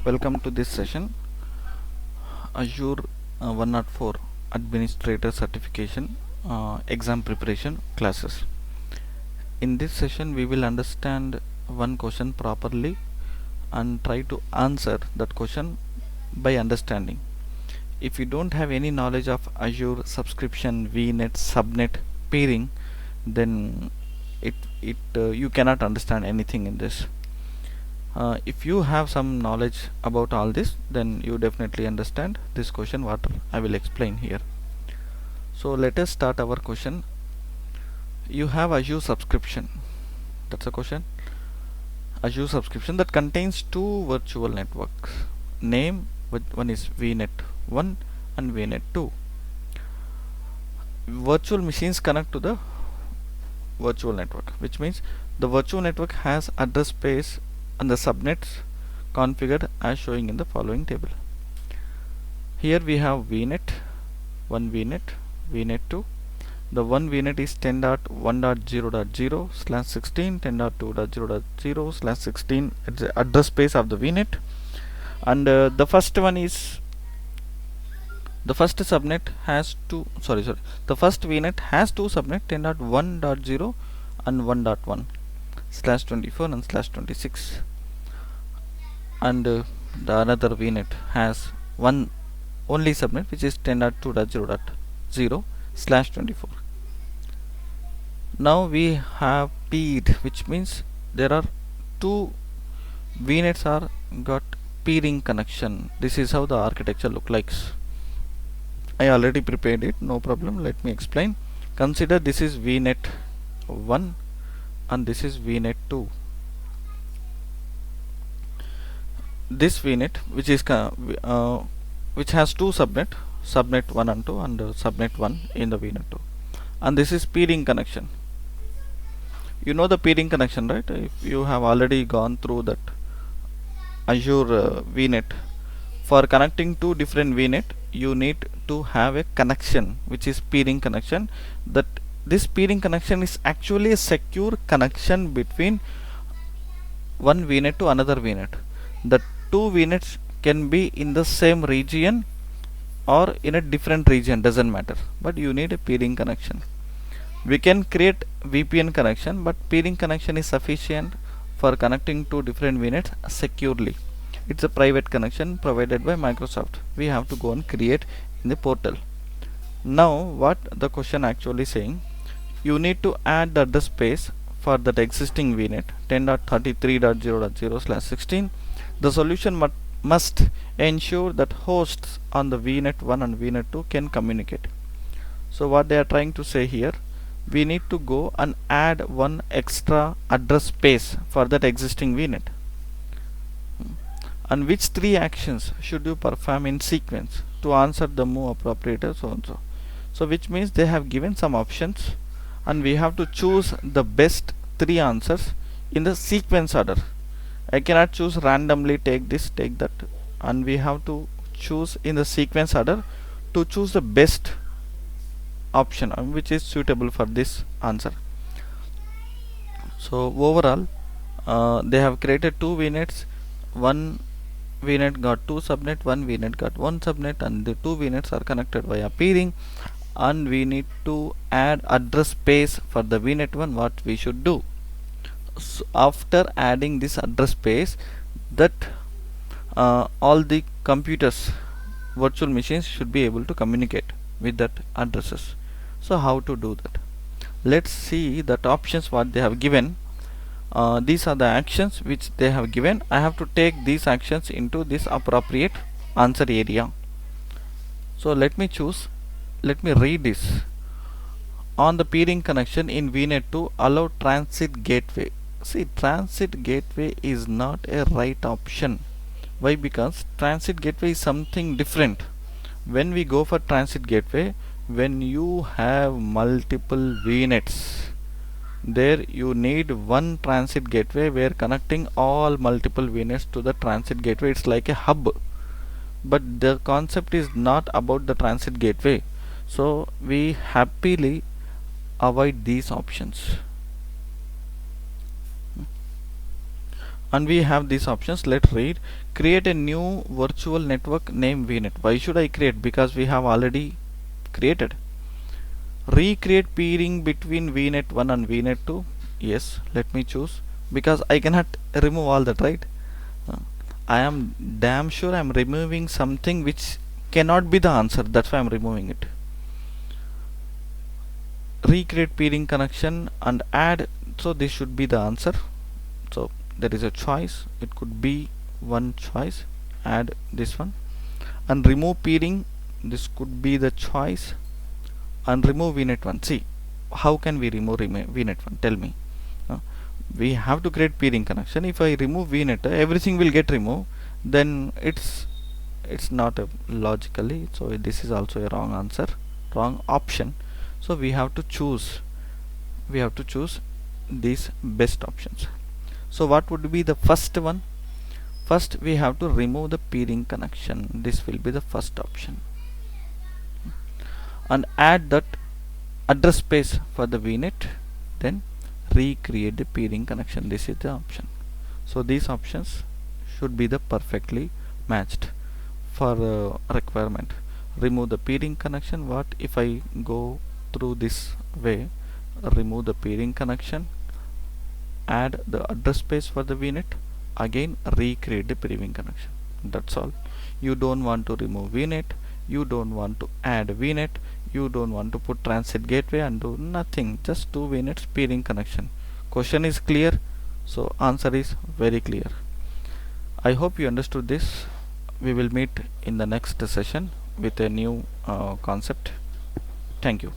Welcome to this session, Azure 104 Administrator Certification Exam Preparation classes. In this session we will understand one question properly and try to answer that question by understanding. If you don't have any knowledge of Azure subscription, VNet, subnet, peering, then you cannot understand anything in this. If you have some knowledge about all this, then you definitely understand this question what I will explain here. So let us start our question. You have Azure subscription. That's a question. Azure subscription that contains two virtual networks. Name, one is VNet 1 and VNet 2. Virtual machines connect to the virtual network, which means the virtual network has address space and the subnets configured as showing in the following table. Here we have VNet 1 VNet, VNet 2. The one VNet is 10.1.0.0/16, 10.2.0.0/16. It's the address space of the VNet, and the first one is the first subnet has two. The first VNet has two subnet 10.1.0 and 1.1/24 and /26, and the another VNet has one only subnet which is 10.2.0.0/24. Now we have peered, which means there are two VNets are got peering connection. This is how the architecture look like. I already prepared it, no problem. Let me explain. Consider this is VNet 1 and this is VNet 2. This VNet which has two subnet 1 and 2 and subnet 1 in the VNet 2, and this is peering connection. You know the peering connection, right? If you have already gone through that Azure VNet, for connecting two different VNet you need to have a connection which is peering connection. That this peering connection is actually a secure connection between one VNet to another VNet. The two VNets can be in the same region or in a different region, doesn't matter, but you need a peering connection. We can create VPN connection, but peering connection is sufficient for connecting two different VNets securely. It's a private connection provided by Microsoft. We have to go and create in the portal. Now what the question actually saying, you need to add the address space for that existing VNet 10.33.0.0/16. The solution must ensure that hosts on the VNet 1 and VNet 2 can communicate. So what they are trying to say here, we need to go and add one extra address space for that existing VNet. And which three actions should you perform in sequence to answer the move appropriator so and so. So which means they have given some options and we have to choose the best three answers in the sequence order. I cannot choose randomly, take this, take that, and we have to choose in the sequence order to choose the best option which is suitable for this answer. So overall they have created two VNets. One VNet got two subnet, one VNet got one subnet, and the two VNets are connected via peering, and we need to add address space for the VNet 1. What we should do, so after adding this address space, that all the computers, virtual machines, should be able to communicate with that addresses. So how to do that? Let's see that options what they have given. These are the actions which they have given. I have to take these actions into this appropriate answer area. So let me choose, let me read this. On the peering connection in VNet 2, allow transit gateway. See, transit gateway is not a right option. Why? Because transit gateway is something different. When we go for transit gateway, when you have multiple VNets, there you need one transit gateway where connecting all multiple VNets to the transit gateway. It's like a hub, but the concept is not about the transit gateway. So we happily avoid these options. and we have these options. Let's read. Create a new virtual network name VNet. Why should I create? Because we have already created. Recreate peering between VNet 1 and VNet 2. Yes, let me choose, because I cannot remove all that, right? I am damn sure I'm removing something which cannot be the answer. That's why I'm removing it. Recreate peering connection and add. So this should be the answer. So there is a choice. It could be one choice. Add this one. And remove peering. This could be the choice. And remove VNet 1. See, how can we remove VNet 1? Tell me. We have to create peering connection. If I remove VNet, everything will get removed. Then it's not a logically. So this is also a wrong answer, wrong option. So we have to choose. We have to choose these best options. So what would be the first one? First we have to remove the peering connection. This will be the first option. And add that address space for the VNet. Then recreate the peering connection. This is the option. So these options should be the perfectly matched for requirement. Remove the peering connection. What if I go through this way? Remove the peering connection, add the address space for the VNet, again recreate the peering connection. That's all. You don't want to remove VNet, you don't want to add VNet, you don't want to put transit gateway and do nothing. Just do VNet's peering connection. Question is clear, so answer is very clear. I hope you understood this. We will meet in the next session with a new concept. Thank you.